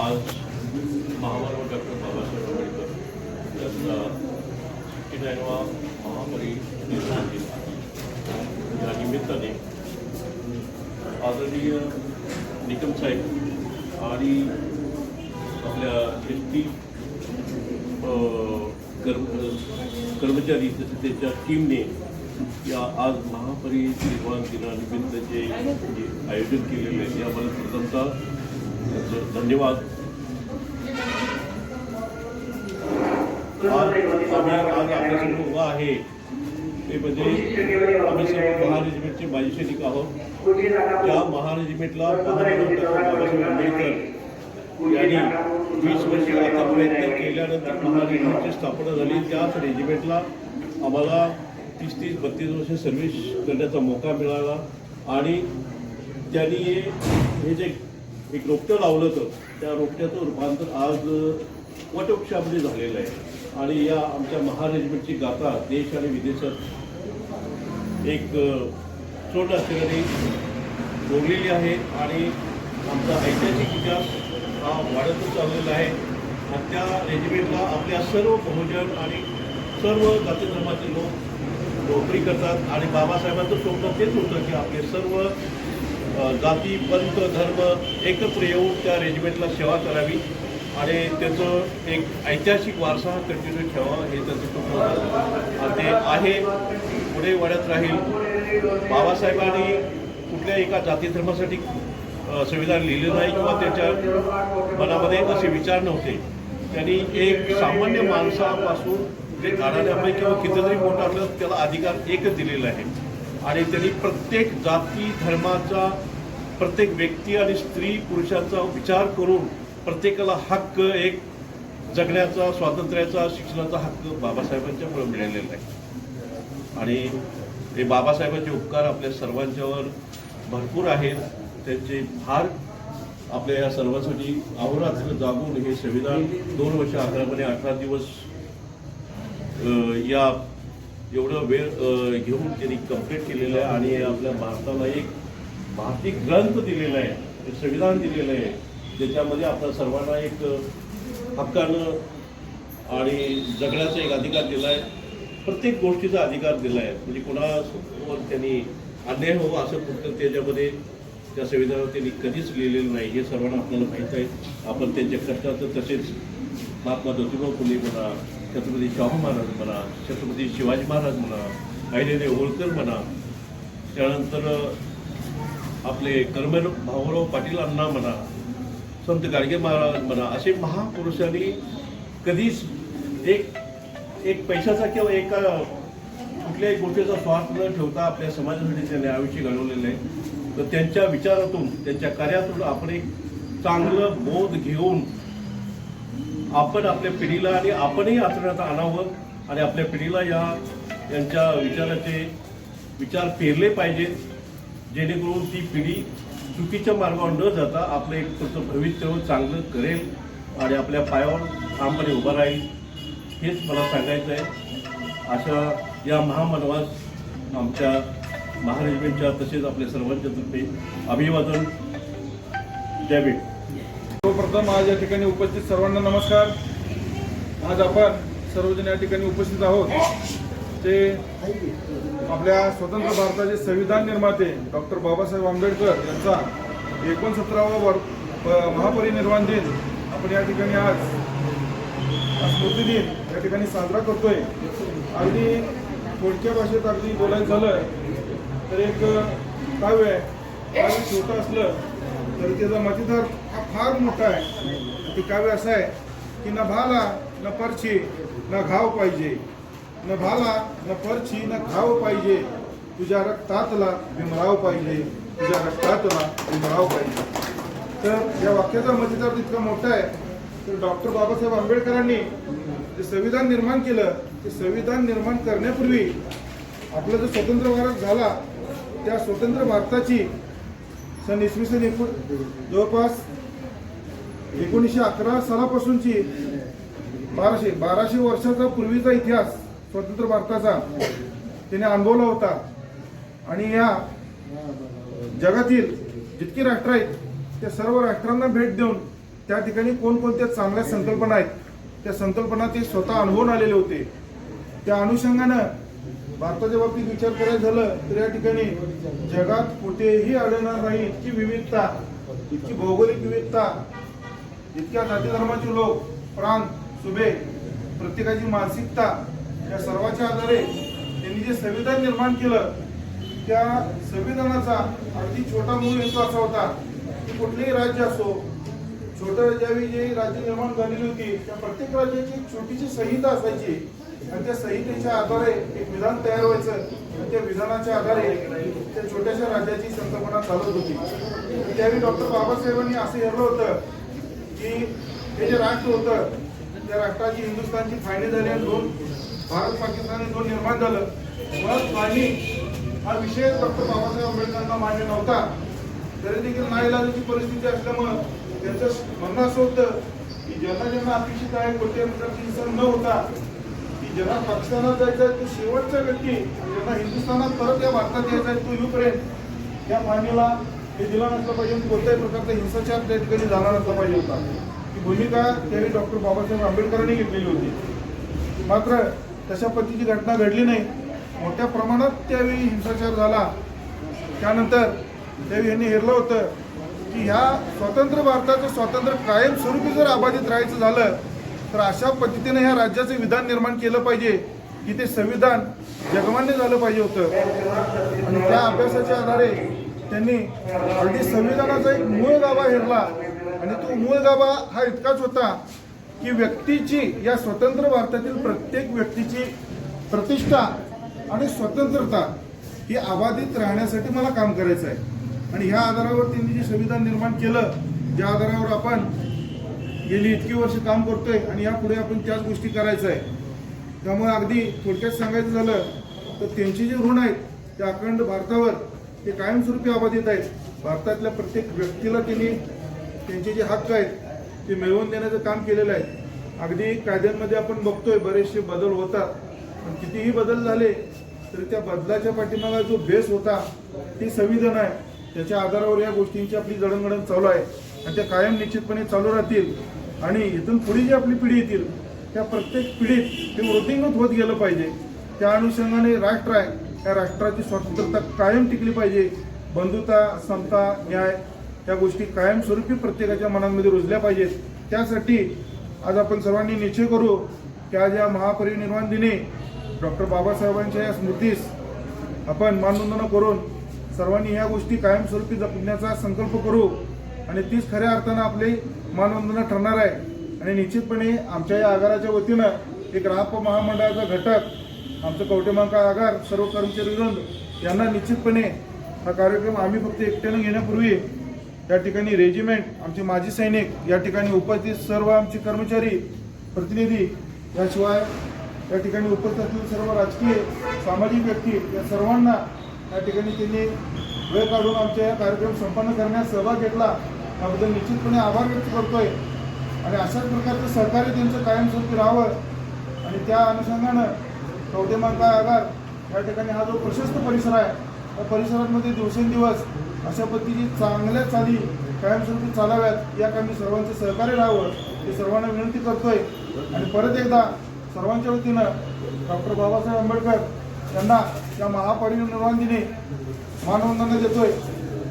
आज महामानव डॉक्टर बाबासाहेब आंबेडकर यांचा 69वा महापरिनिर्वाण दिन या निमित्ताने आदरणीय निकम साहेब आणि आपल्या एसटी कर्मचारी तसेच त्याच्या टीमने या आज महापरिनिर्वाण दिनानिमित्त जे आयोजन केलेलं आहे याबद्दल प्रथमतः धन्यवाद. आज आपल्यासमोर उभा आहे ते म्हणजे आम्ही सर्व महारेजिमेंटचे माजी सैनिक आहोत. या महारेजिमेंटला बाबासाहेब आंबेडकर यांनी 20 वर्ष आता प्रयत्न केल्यानंतर महारेजिमेंटची स्थापना झाली. त्याच रेजिमेंटला आम्हाला 30-32 वर्ष सर्व्हिस करण्याचा मौका मिळाला आणि त्यांनी हे जे एक रोपटं लावलं होतं त्या रोपट्याचं रूपांतर आज वटवृक्षामध्ये झालेलं आहे आणि या आमच्या महारेजिमेंटची गाथा देश आणि विदेशात एक सोड असलेली जोडलेली आहे आणि आमचा ऐतिहासिक इतिहास हा वाढतच चाललेला आहे. आणि त्या रेजिमेंटला आपल्या सर्व बहुजन आणि सर्व जाती धर्माचे लोक नोकरी करतात आणि बाबासाहेबांचं स्वप्न तेच होतं की आपले सर्व जाती पंथ धर्म एकत्र येऊन त्या रेजिमेंटला सेवा करावी आणि त्याचं एक ऐतिहासिक वारसा कंटिन्यू ठेवावा हे त्याचं स्वप्न होतं आणि ते आहे पुढे वाढत राहील. बाबासाहेबांनी कुठल्या एका जाती धर्मासाठी संविधान लिहिलं नाही किंवा त्याच्या मनामध्ये असे विचार नव्हते. त्यांनी एक सामान्य माणसापासून जे काढण्यामुळे किंवा कितीतरी मोठं असलं त्याला अधिकार एकच दिलेला आहे आणि त्यांनी प्रत्येक जाती धर्माचा प्रत्येक व्यक्ती आणि स्त्री पुरुषाचा विचार करून प्रत्येकाला हक्क एक जगण्याचा स्वातंत्र्याचा शिक्षणाचा हक्क बाबासाहेबांच्यामुळे मिळालेला आहे आणि हे बाबासाहेबांचे उपकार आपल्या सर्वांच्यावर भरपूर आहेत. त्यांचे फार आपल्या या सर्वांसाठी अहोरात्र जागून हे संविधान 2 वर्ष 11 महिने 18 दिवस या एवढं वेळ घेऊन त्यांनी कंप्लीट केलेलं आहे आणि आपल्या भारताला एक भारतीय ग्रंथ दिलेला आहे संविधान दिलेलं आहे ज्याच्यामध्ये आपल्या सर्वांना एक हक्कानं आणि जगण्याचा एक अधिकार दिला आहे. प्रत्येक गोष्टीचा अधिकार दिला आहे म्हणजे कोणासोबत त्यांनी अन्याय हो असं फक्त त्याच्यामध्ये त्या संविधानावर त्यांनी कधीच लिहिलेलं नाही हे सर्वांना आपल्याला माहीत आहे. आपण त्यांच्या कष्टाचं तसेच महात्मा ज्योतिबा फुले म्हणा छत्रपती शाहू महाराज म्हणा छत्रपती शिवाजी महाराज म्हणा अहिल्यादेवी होळकर म्हणा त्यानंतर आपले कर्मवीर भाऊराव पाटील अण्णा म्हणा संत गाडगे महाराज म्हणा असे महापुरुषांनी कधीच एक पैशाचा किंवा एका कुठल्याही गोष्टीचा स्वार्थ न ठेवता आपल्या समाजासाठी त्यांनी आयुष्य घडवलेलं आहे. तर त्यांच्या विचारातून त्यांच्या कार्यातून आपण एक चांगलं बोध घेऊन आपण आपल्या पिढीला आणि आपणही आचरणात आणावं आणि आपल्या पिढीला यांच्या विचाराचे विचार पेरले पाहिजेत जेणेकरून ती पिढी चुकीच्या मार्गावर न जाता आपलं एक पुढचं भविष्य चांगलं करेल आणि आपल्या पायावर ठामपणे उभं राहील हेच मला सांगायचं आहे. अशा या महामानवास आमच्या महारेजिमेंटच्या तसेच आपल्या सर्वांच्या तर्फे अभिवादन द्यावे. सर्वप्रथम आज या ठिकाणी उपस्थित सर्वांना नमस्कार. आज आपण सर्वजण या ठिकाणी उपस्थित आहोत ते आपल्या स्वतंत्र भारताचे संविधान निर्माते डॉक्टर बाबासाहेब आंबेडकर यांचा 69वा महापरिनिर्वाण दिन आपण या ठिकाणी आज स्मृती दिन या ठिकाणी साजरा करतोय. अगदी थोडक्या भाषेत अगदी बोलायचं झालं तर एक काव्य आहे छोटं असलं तर त्याचा मतितार हा फार मोठा आहे. ते काव्य असं आहे की न भाला न परछी न घाव पाहिजे न भाला न परछी न घाव पाहिजे तुझ्या रक्तातला भीमराव पाहिजे तुझ्या रक्तातला भीमराव पाहिजे. तर या वाक्याचा मतितार इतका मोठा आहे तर डॉक्टर बाबासाहेब आंबेडकरांनी जे संविधान निर्माण केलं ते संविधान निर्माण करण्यापूर्वी आपला जो स्वतंत्र भारत झाला त्या स्वतंत्र भारताची सन इसवी सन जवळपास 1911 सालापासूनची 1200 वर्षाचा पूर्वीचा इतिहास स्वतंत्र भारताचा त्याने अनुभवला होता आणि या जगातील जितकी राष्ट्र आहेत त्या सर्व राष्ट्रांना भेट देऊन त्या ठिकाणी कोणकोणत्या चांगल्या संकल्पना आहेत त्या संकल्पना ते स्वतः अनुभवून आलेले होते. त्या अनुषंगानं भारताच्या बाबतीत विचार करायचं झालं तर या ठिकाणी जगात कुठेही आढळणार नाही इतकी विविधता, इतकी भौगोलिक विविधता, इतक्या जाती धर्माचे लोक, प्रांत, सुभे, प्रत्येकाची मानसिकता, या सर्वाच्या आधारे त्यांनी जे संविधान निर्माण केलं त्या संविधानाचा अगदी छोटा मूळ हेतू असा होता की कुठलेही राज्य असो, छोटं ज्यावेळी जे राज्य निर्माण झालेली होती त्या प्रत्येक राज्याची एक छोटीशी संहिता असायची आणि त्या संहितेच्या आधारे एक विधान तयार व्हायचं आणि त्या विधानाच्या आधारे त्या छोट्याशा राज्याची संकल्पना चालत होती. त्यावेळी डॉक्टर बाबासाहेबांनी असं हेरलं होतं की हे जे राष्ट्र होतं त्या राष्ट्राची हिंदुस्थानची फाळणी झाली आणि दोन भारत पाकिस्तान हे दोन निर्माण झालं. मग फाळणी हा विषय डॉक्टर बाबासाहेब आंबेडकरांना मान्य नव्हता. तरी देखील नाईलाजाची परिस्थिती असल्यामुळं त्यांचं म्हणणं असं होतं की ज्यांना ज्यांना अपेक्षित आहे कोणत्याही प्रकारची हिंसा न होता की ज्यांना पाकिस्तानात जायचं आहे तो शेवटचा व्यक्ती आणि ज्यांना हिंदुस्थानात परत या भारतात यायचा आहे तो येऊपर्यंत या फाळणीला हे दिलं नसलं पाहिजे, कोणत्याही प्रकारचा हिंसाचार त्या ठिकाणी झाला नसला पाहिजे होता. ही भूमिका त्यावेळी डॉक्टर बाबासाहेब आंबेडकरांनी घेतलेली होती. मात्र तशा पद्धतीची घटना घडली नाही. मोठ्या प्रमाणात त्यावेळी हिंसाचार झाला. त्यानंतर त्यावेळी यांनी हेरलं होतं की ह्या स्वतंत्र भारताचं स्वातंत्र्य कायमस्वरूपी जर अबाधित राहायचं झालं तर अशा पद्धतीने ह्या राज्याचं विधान निर्माण केलं पाहिजे की ते संविधान जगमान्य झालं पाहिजे होतं. आणि त्या अभ्यासाच्या आधारे त्यांनी अगदी संविधानाचा एक मूळ गाभा हेरला आणि तो मूळ गाभा हा इतकाच होता की व्यक्तीची, या स्वतंत्र भारतातील प्रत्येक व्यक्तीची प्रतिष्ठा आणि स्वतंत्रता ही अबाधित राहण्यासाठी मला काम करायचं आहे. आणि ह्या आधारावर त्यांनी जे संविधान निर्माण केलं, ज्या आधारावर आपण गेली इतकी वर्ष काम करतोय आणि यापुढे आपण त्याच गोष्टी करायचं आहे. त्यामुळे अगदी थोडक्यात सांगायचं झालं तर त्यांचे जे ऋण आहेत ते अखंड भारतावर ते कायमस्वरूपी अबाधित आहेत. भारतातल्या प्रत्येक व्यक्तीला त्यांनी त्यांचे जे हक्क आहेत ते मिळवून देण्याचं काम केलेलं आहे. अगदी कायद्यांमध्ये आपण बघतोय बरेचसे बदल होतात, पण कितीही बदल झाले तरी त्या बदलाच्या पाठीमागा जो बेस होता ती संविधान आहे. त्याच्या आधारावर या गोष्टींची आपली जडणघडण चालू आहे आणि त्या कायम निश्चितपणे चालू राहतील. आणि इथून पुढे जी आपली पिढी येतील त्या प्रत्येक पिढीत ते वृद्धिंगत होत गेलं पाहिजे. त्या अनुषंगाने राष्ट्र आहे, त्या राष्ट्राची स्वतंत्रता कायम टिकली पाहिजे. बंधुता, समता, न्याय या गोष्टी कायमस्वरूपी प्रत्येकाच्या मनांमध्ये रुजल्या पाहिजेत. त्यासाठी आज आपण सर्वांनी निश्चय करू की आज या महापरिनिर्वाण दिनी डॉक्टर बाबासाहेबांच्या या स्मृतीस आपण मानवंदना करून सर्वांनी ह्या गोष्टी कायमस्वरूपी जपण्याचा संकल्प करू आणि तीच खऱ्या अर्थानं आपली मानवंदना ठरणार आहे. आणि निश्चितपणे आमच्या या आगाराच्या वतीनं एक राहप महामंडळाचा घटक आमचं कवटेमहांकाळ आगार सर्व कर्मचारी वृंद यांना निश्चितपणे हा कार्यक्रम आम्ही फक्त एकट्यानं घेण्यापूर्वी या ठिकाणी रेजिमेंट, आमचे माजी सैनिक, या ठिकाणी उपस्थित सर्व आमचे कर्मचारी, प्रतिनिधी, याशिवाय या ठिकाणी उपस्थित असलेले सर्व राजकीय सामाजिक व्यक्ती या सर्वांना या ठिकाणी त्यांनी वेळ काढून आमच्या या कार्यक्रम संपन्न करण्यास सहभाग घेतला त्याबद्दल निश्चितपणे आभार व्यक्त करतोय. आणि अशाच प्रकारचं सहकार्य त्यांचं कायमस्वरूपी राहावं आणि त्या अनुषंगानं कवटेमहांकाळ आगार या ठिकाणी हा जो प्रशस्त परिसर आहे त्या परिसरामध्ये दिवसेंदिवस अशा पद्धतीची चांगल्या चाली कायमस्वरूपी चालाव्यात या कामी सर्वांचं सहकार्य राहावं हे सर्वांना विनंती करतोय. आणि परत एकदा सर्वांच्या वतीनं डॉक्टर बाबासाहेब आंबेडकर यांना या महापरिनिर्वाण दिनी मानवंदना देतोय.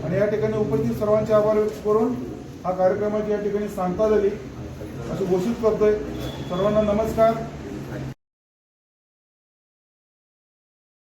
आणि या ठिकाणी उपस्थित सर्वांचे आभार व्यक्त करून हा कार्यक्रमाची या ठिकाणी सांगता झाली असं घोषित करतोय. सर्वांना नमस्कार.